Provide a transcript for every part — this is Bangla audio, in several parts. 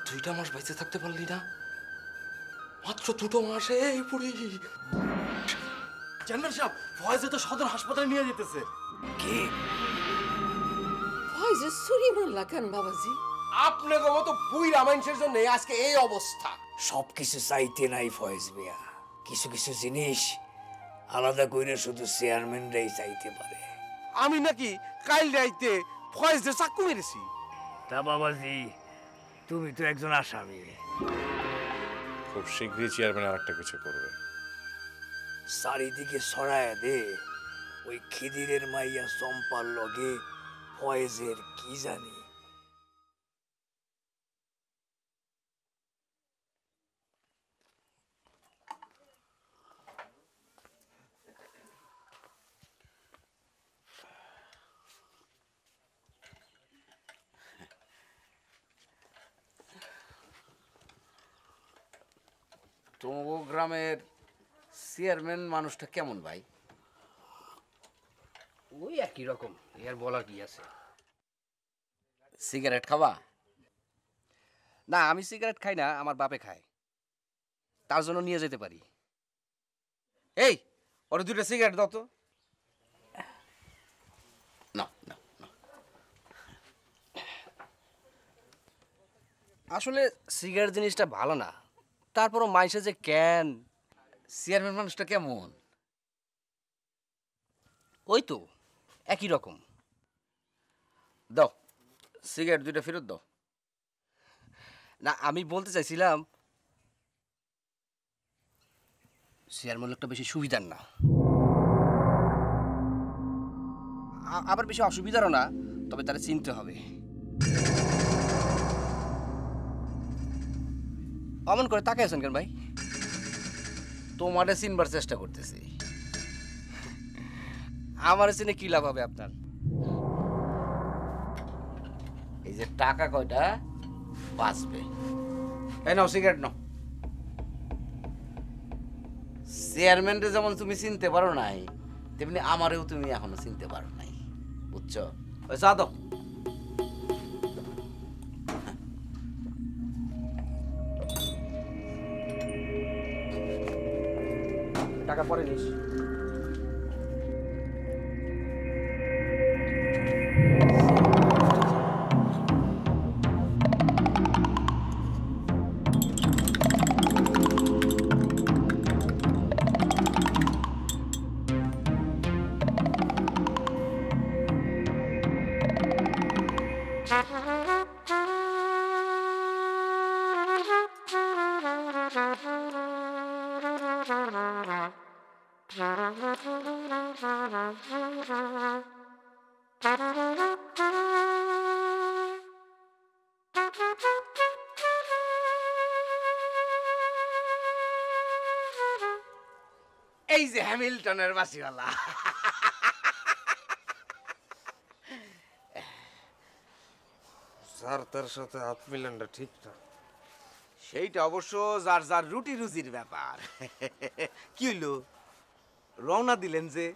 দুইটা মাস বেঁচে থাকতে পারলি না? মাত্র দুটো মাসে এই পুরি। চেয়ারম্যান সাহেব, ফয়েজে তো সদর হাসপাতালে নিয়ে যেতেছে। কি ফয়েজে চুরি মারলা কেন বাবাজি? আপনাকে মতো বুইরা মানুষের জন্য আজকে এই অবস্থা। সবকিছু চাইতে নাই ফয়েজ মিয়া, কিছু কিছু জিনিস আলাদা কইরা শুধু চেয়ারম্যানরাই চাইতে পারে। আমি নাকি কাল রাইতে ফয়েজে চাকু মেরেছি। তা বাবাজি, তুমি তো একজন আসামি। খুব শীঘ্রই চেয়ারম্যান আরেকটা কিছু করবে। চারিদিকে ছড়ায় দে ওই খিদিরের মাইয়া চম্পার লগে ফয়েজের কি জানি। তোমার গ্রামের চেয়ারম্যান মানুষটা কেমন ভাই? ওই একই রকম, এর বলার কি আছে। সিগারেট খাবা? না, আমি সিগারেট খাই না, আমার বাপে খায়, তার জন্য নিয়ে যেতে পারি। এই ওর দুটো সিগারেট দাও তো। না না না, আসলে সিগারেট জিনিসটা ভালো না, তারপরও মাইসে যে কেন। চেয়ারম্যান মানুষটা কেমন? ওই তো একই রকম। দাও সিগারেট দুইটা ফেরত দাও। না, আমি বলতে চাইছিলাম চেয়ারম্যান লোকটা বেশি সুবিধার না, আবার বেশি অসুবিধারও না, তবে তারা চিনতে হবে। অমন করে তাকাই আছেন কেন ভাই? তোমারে চিনবার চেষ্টা করতেছি। আমার চিনে কি লাভ হবে আপনার? এই যে টাকা কয়টা বাঁচবে, এই নাও সিগারেট নাও। চেয়ারম্যানরে যেমন তুমি চিনতে পারো নাই, তেমনি আমারেও তুমি এখনো চিনতে পারো নাই, বুঝছো? ওই চা দাও। টাকা পরে নিস। এই যে হ্যামিল্টনের বাসিওয়ালা। তার সাথে হাত মিলানটা ঠিক না। সেইটা অবশ্য যার যার রুটি রুজির ব্যাপার। কি হইলো, রওনা দিলেন যে?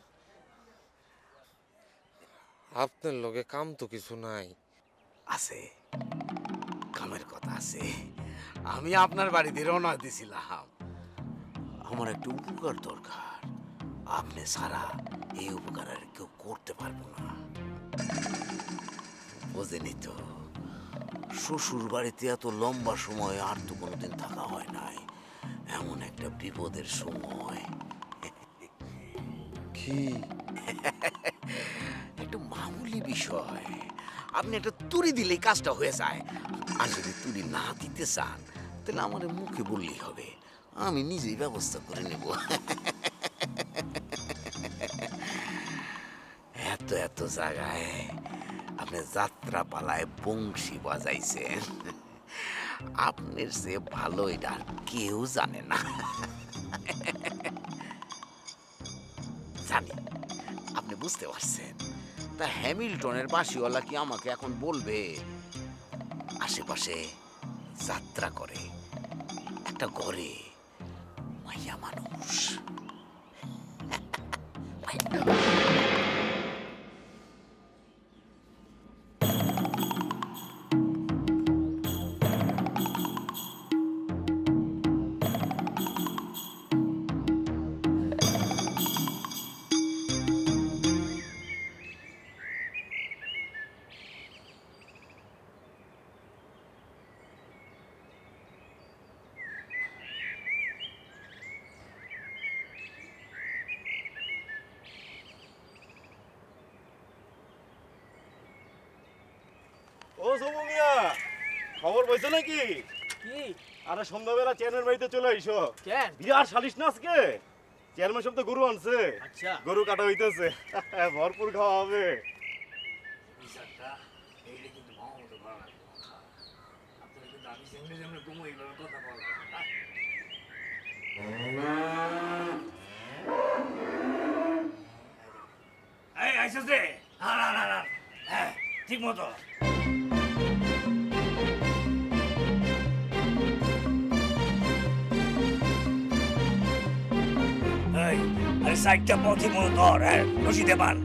আপনার লগে কাম তো কিছু নাই। আছে, কামের কথা আছে। আমি আপনার বাড়িতে রওনা দিছিলাম। আমার একটু উপকার দরকার, আপনি ছাড়া এই উপকার আর কেউ করতে পারবো না। বোঝেনি তো, শ্বশুর বাড়িতে এত লম্বা সময় আর তো কোনোদিন থাকা হয় নাই। এমন একটা বিপদের সময়। কি? একটু মামুলি বিষয়, আপনি একটা তুড়ি দিলেই কাজটা হয়ে যায়। আর যদি তুড়ি না দিতে চান তাহলে আমার মুখে বললেই হবে, আমি নিজেই ব্যবস্থা করে নেব। এত এত জায়গায় আপনি যাত্রা পালায় বংশী বাজাইছেন, আপনার যে ভালো এটা আর কেউ জানে না। জানি আপনি বুঝতে পারছেন। তা হ্যামিল্টনের বাসিওয়ালা কি আমাকে এখন বলবে আশেপাশে যাত্রা করে একটা ঘরে মাইয়া মানুষ? ও সবু মিয়া, খবর পাইছো নাকি? কি? আরে সন্ধ্যাবেলা চেয়ারম্যান বাড়িতে চলে আইসো। কেন? বিরাট সালিশ না আজকে। চেয়ারম্যান সব তো গরু আনছে। আচ্ছা। গরু কাটা হইতেছে, ভরপুর খাওয়া হবে। ঠিক মতো আরে সাইডটা পথি মতো ধর, হ্যাঁ রশিদে বান।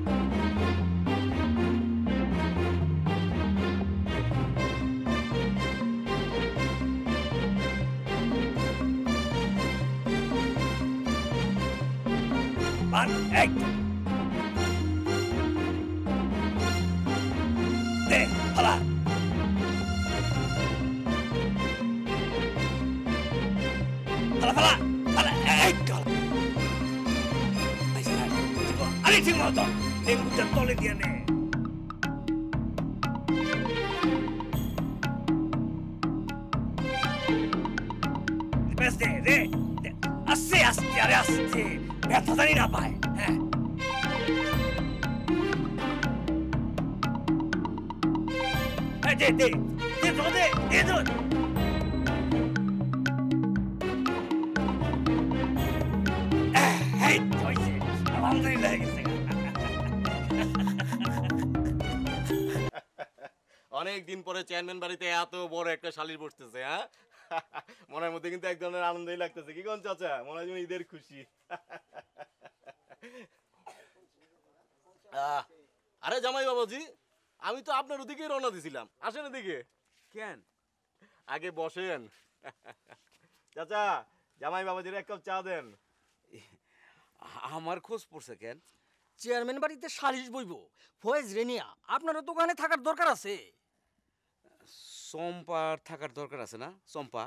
বান এক দে হালা হালা হালা হালা এক আরে ঠিক মতো লেঙ্গুটা তলে দিয়ে নে। বেশ দে দে আস্তে আস্তে, আরে আস্তে, ব্যথা জানি না পায়। হ্যাঁ দে দে দে তো দে দে তো। এই হইছে, আলহামদুলিল্লাহ গেছে। অনেক দিন পরে চেয়ারম্যান বাড়িতে এত বড় একটা শালির বসতেছে। হ্যাঁ, মনের মধ্যে কিন্তু এক ধরনের আনন্দই লাগতেছে। কি কোন চাচা, মনে হয় ঈদের খুশি। আরে জামাই বাবাজি, আমি তো আপনার ওদিকেই রওনা দিছিলাম। আসেন এদিকে। কেন? আগে বসেন। চাচা, জামাই বাবাজির এক কাপ চা দেন। আমার খোঁজ পড়ছে কেন? চেয়ারম্যান বাড়িতে সালিশ বইব, ফয়েজ রেনিয়া আপনারও তো ওখানে থাকার দরকার আছে। চম্পার থাকার দরকার আছে না? চম্পা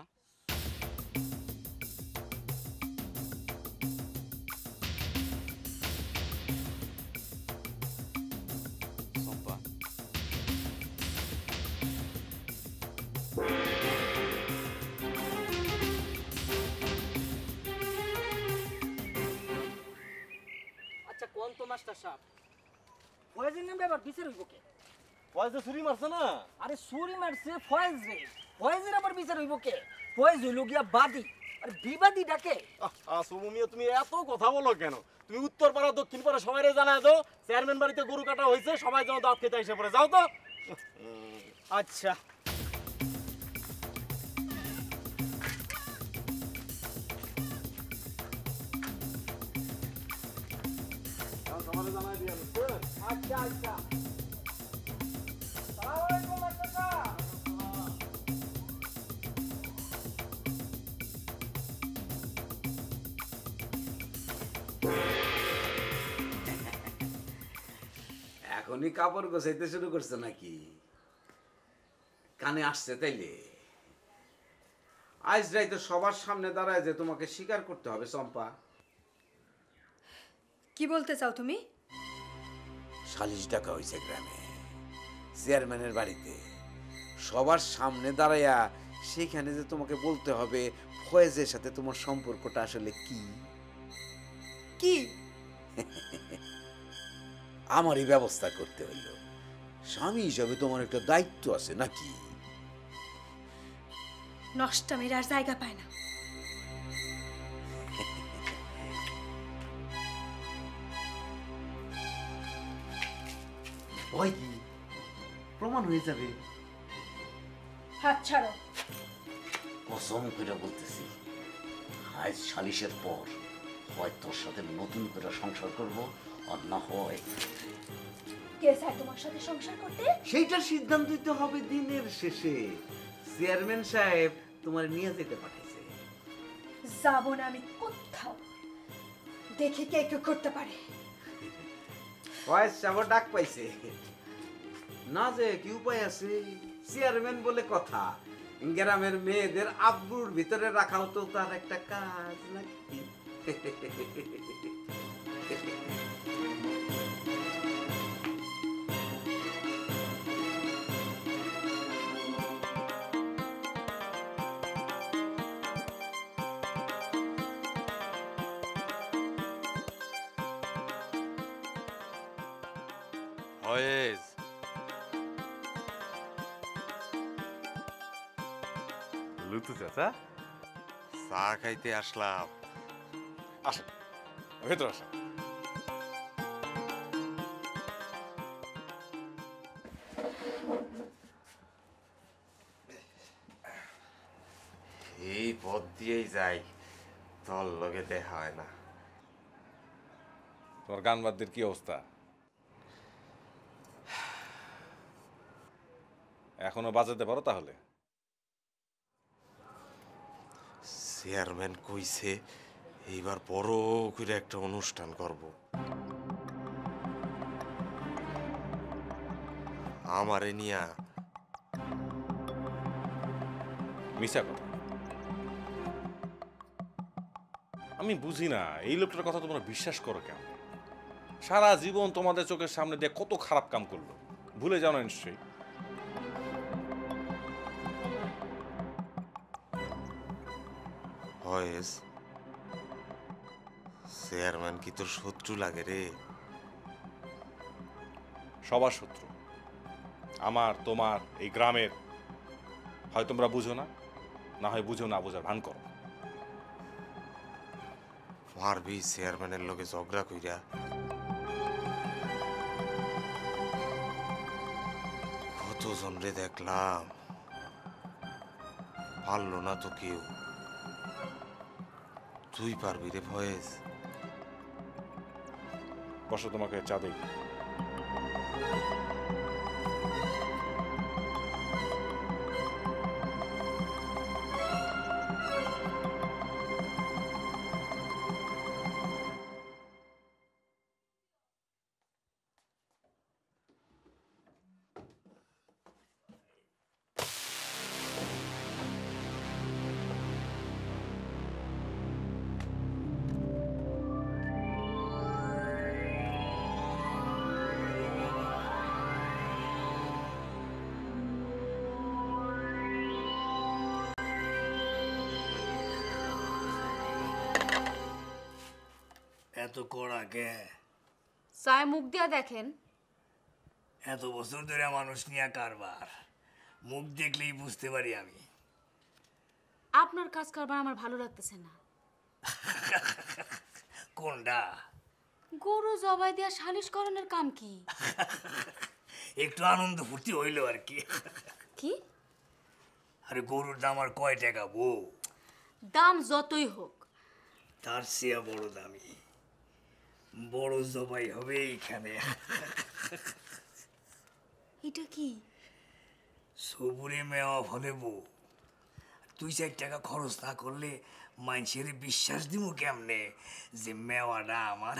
চম্পা আচ্ছা কোন তো মাস্টার সাহেব, ফয়েজের নামে আবার বিচার হইব কে? ফয়েজ তো ছুরি মারছে না? আরে চুরি মারছে ফয়েজ রে, ফয়েজের আবার বিচার হইব কে? ফয়েজ হইল গিয়া বাদী, আর বিবাদী ডাকে। সুমু মিয়া, তুমি এত কথা বলো কেন? তুমি উত্তর পাড়া দক্ষিণ পাড়া সবাই জানায় দাও চেয়ারম্যান বাড়িতে গরু কাটা হয়েছে, সবাই যেন দাঁত খেতে এসে পড়ে। যাও তো। আচ্ছা আমারে জানাই দিয়া বুঝছেন? আচ্ছা আচ্ছা সালাম আলাইকুম কাকা। এখনই কাপড় গোছাইতে শুরু করছে নাকি? কানে আসছে তাইলে? আজ রাইতে সবার সামনে দাঁড়ায় যে তোমাকে স্বীকার করতে হবে চম্পা। কি বলতে চাও তুমি? সালিশ ডাকা হয়েছে গ্রামে, চেয়ারম্যানের বাড়িতে, সবার সামনে দাঁড়াইয়া সেখানে যে তোমাকে বলতে হবে ফয়েজের সাথে তোমার সম্পর্কটা আসলে কি। কি? আমারই ব্যবস্থা করতে হইল। স্বামী হিসাবে তোমার একটা দায়িত্ব আছে নাকি? নষ্টামির আর জায়গা পায় না। ভয় কি? প্রমাণ হয়ে যাবে। হাত ছাড়ো। কসম করে বলতেছি, আজ সালিশের পর হয় তোর সাথে নতুন করে সংসার করব, আর না হয় কে চায় তোমার সাথে সংসার করতে? সেইটার সিদ্ধান্ত দিতে হবে দিনের শেষে। চেয়ারম্যান সাহেব তোমার নিয়ে যেতে পাঠাইছে। যাব না আমি কোথাও। দেখি কে কে করতে পারে। ফয়েজ সাহেব ডাক পাইছে না, যে কি উপায় আছে? চেয়ারম্যান বলে কথা, গ্রামের মেয়েদের আব্রুর ভিতরে রাখাও তো তার একটা কাজ নাকি? ফয়েজ, লুতু চাচা, চা খাইতে আসলাম। আসেন ভেতর আসেন। এই পথ দিয়েই যাই, তোর লগে দেখা হয় না। তোমার গান বাদ্যের কি অবস্থা? এখনো বাজাতে পারো তাহলে? চেয়ারম্যান কইছে এইবার বড় করে একটা অনুষ্ঠান করব। আমারে নিয়া। মিছা কথা। আমি বুঝি না এই লোকটার কথা তোমরা বিশ্বাস করো কেন? সারা জীবন তোমাদের চোখের সামনে দিয়ে কত খারাপ কাম করলো, ভুলে যাও না নিশ্চয়ই? ফয়েজ, চেয়ারম্যান কি তোর শত্রু লাগে রে? সবার শত্রু, আমার, তোমার, এই গ্রামের। হয় তোমরা বুঝো না, না হয় বুঝো না বোঝার ভান করো। মারবি চেয়ারম্যানের লগে ঝগড়া কইরা? কতজন রে দেখলাম, পারলো না তো কেউ। তুই পারবি রে ফয়েজ? বসো, তোমাকে চা দেই। এত কড়া কে? চায় মুখ দিয়া দেখেন। এত বছর ধরে মানুষ নিয়ে কারবার, মুখ দেখলেই বুঝতে পারি আমি। আপনার কাজ কারবার আমার ভালো লাগতেছে না। কোনটা? গরু জবাই দিয়া সালিশ করণের কাম কি? একটু আনন্দ ফুর্তি হইল আর কি। কি? আরে গরুর দাম আর কয় টাকা বউ? দাম যতই হোক, তার চেয়ে বড় দামি বড় জবাই হবে এইখানে। এটা কি? সবুরে মেওয়া ফলে বউ, 2-4 টাকা খরচ না করলে মানুষের বিশ্বাস দিব কেমনে যে মেওয়াটা আমার?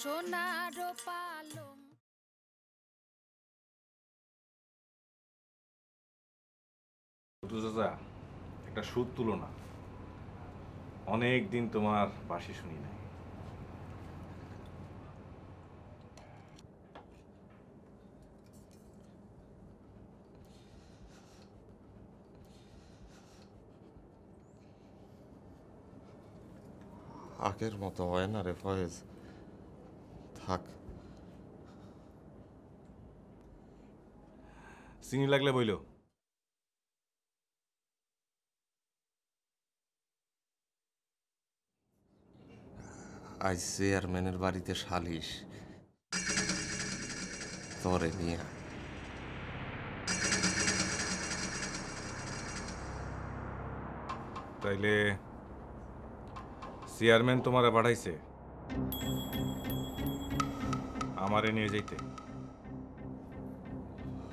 সোনার পালং চাচা একটা সুদ তুলো না, অনেক দিন তোমার বাঁশি শুনি নাই। আগের মতো হয় না রে ফয়েজ, থাক। চিনি লাগলে বইল। আজ চেয়ারম্যানের বাড়িতে সালিশ, তরে নিয়ে তাইলে চেয়ারম্যান তোমারে পাঠাইছে আমারে নিয়ে যাইতে?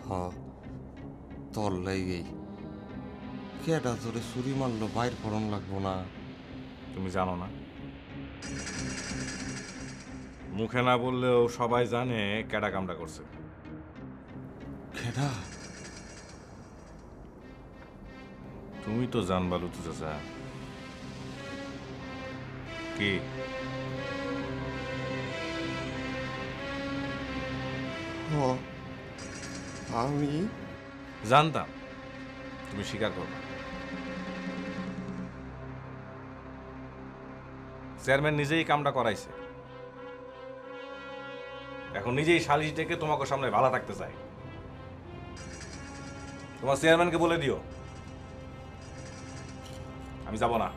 হ, তোর লাগেই। কেডা তোরে চুরি মারলো বাইর করন লাগবো না? তুমি জানো না? মুখে না বললেও সবাই জানে কেডা কামটা করছে। কেডা? তুমি তো জানবা লুতু চাচা। কি? আমি জানতাম তুমি স্বীকার করবে। চেয়ারম্যান নিজেই কামটা করাইছে, এখন নিজেই সালিশ ডেকে তোমাকে সামনে ভালো থাকতে চাই। তোমার চেয়ারম্যানকে বলে দিও আমি যাব না।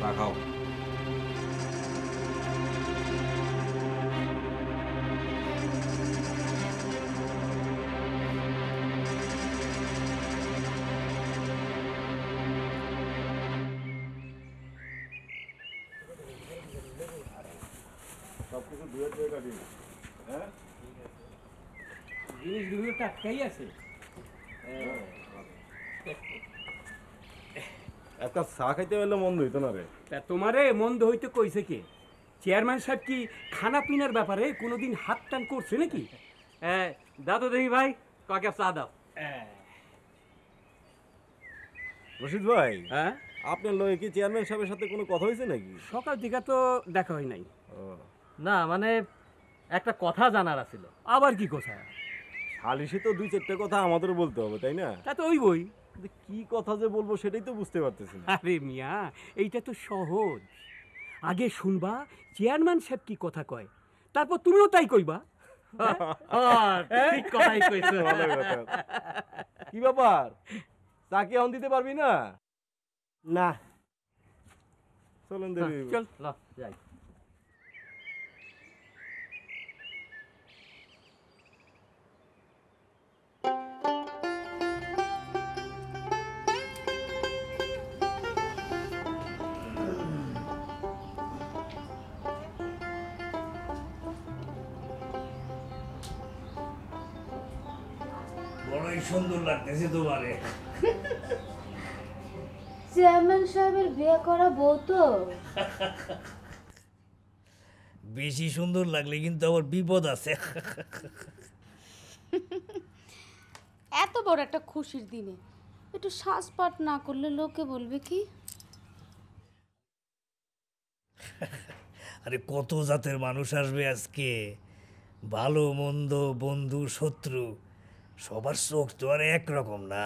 চা খাও। সবকিছু ধুয়ে ধুয়ে কাটি। হ্যাঁ, জিনিসগুলো টাটকাই আছে। এক কাপ চা খাইতে পারলে মন্দ হইতো না রে। তা তোমারে মন্দ হইতে কইছে কে? চেয়ারম্যান সাহেব কি খানা পিনার ব্যাপারে কোনোদিন হাত টান করছে নাকি? দাদা দেখি ভাই, কয় কাপ চা দাও। রশিদ ভাই, হ্যাঁ, আপনার লয়ে কি চেয়ারম্যান সাহেবের সাথে কোনো কথা হয়েছে নাকি? সকাল থেকে তো দেখা হয় নাই। না মানে একটা কথা জানার আছিল। আবার কি কথা? সালিশে তো 2-4টা কথা আমাদেরও বলতে হবে, তাই না? তা তো ওই বই। কিন্তু কি কথা যে বলবো সেটাই তো বুঝতে পারতেছি না। আরে মিয়া, এইটা তো সহজ। আগে শুনবা চেয়ারম্যান সাহেব কি কথা কয়, তারপর তুমিও তাই কইবা। ঠিক কথাই কইছো। ভালো কথা। কি ব্যাপার, চা কি এখন দিতে পারবি না? না, চলেন দেরি। চল যাই। বড়ই সুন্দর লাগতেছে তোমারে। চেয়ারম্যান সাহেবের বিয়ে করা বউ তো। বেশি সুন্দর লাগলে কিন্তু আবার বিপদ আছে। এত বড় একটা খুশির দিনে একটু সাজপাট না করলে লোকে বলবে কি? আরে কত জাতের মানুষ আসবে আজকে, ভালো মন্দ, বন্ধু শত্রু, সবার চোখ তো আর একরকম না।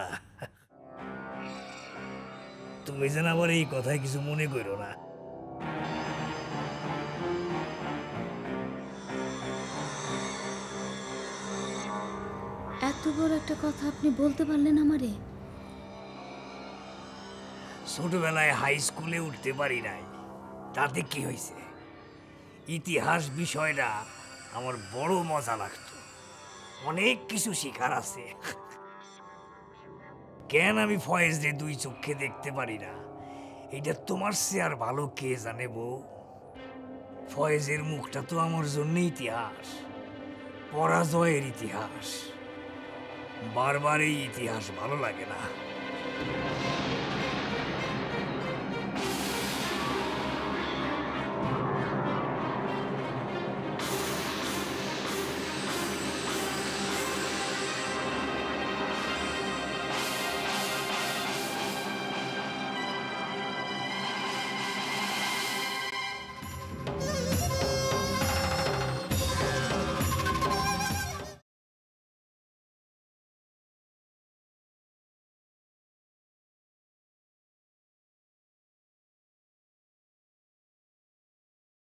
তুমি যেন আবার এই কথায় কিছু মনে করো না। এত বড় একটা কথা আপনি বলতে পারলেন আমারে? ছোটবেলায় হাই স্কুলে উঠতে পারি নাই, তাতে কি হয়েছে? ইতিহাস বিষয়টা আমার বড় মজা লাগতো। অনেক কিছু শেখার আছে। কেন আমি ফয়েজরে দুই চোখে দেখতে পারি না, এটা তোমার চেয়ে আর ভালো কে জানে বউ? ফয়েজের মুখটা তো আমার জন্য ইতিহাস, পরাজয়ের ইতিহাস। বারবার এই ইতিহাস ভালো লাগে না।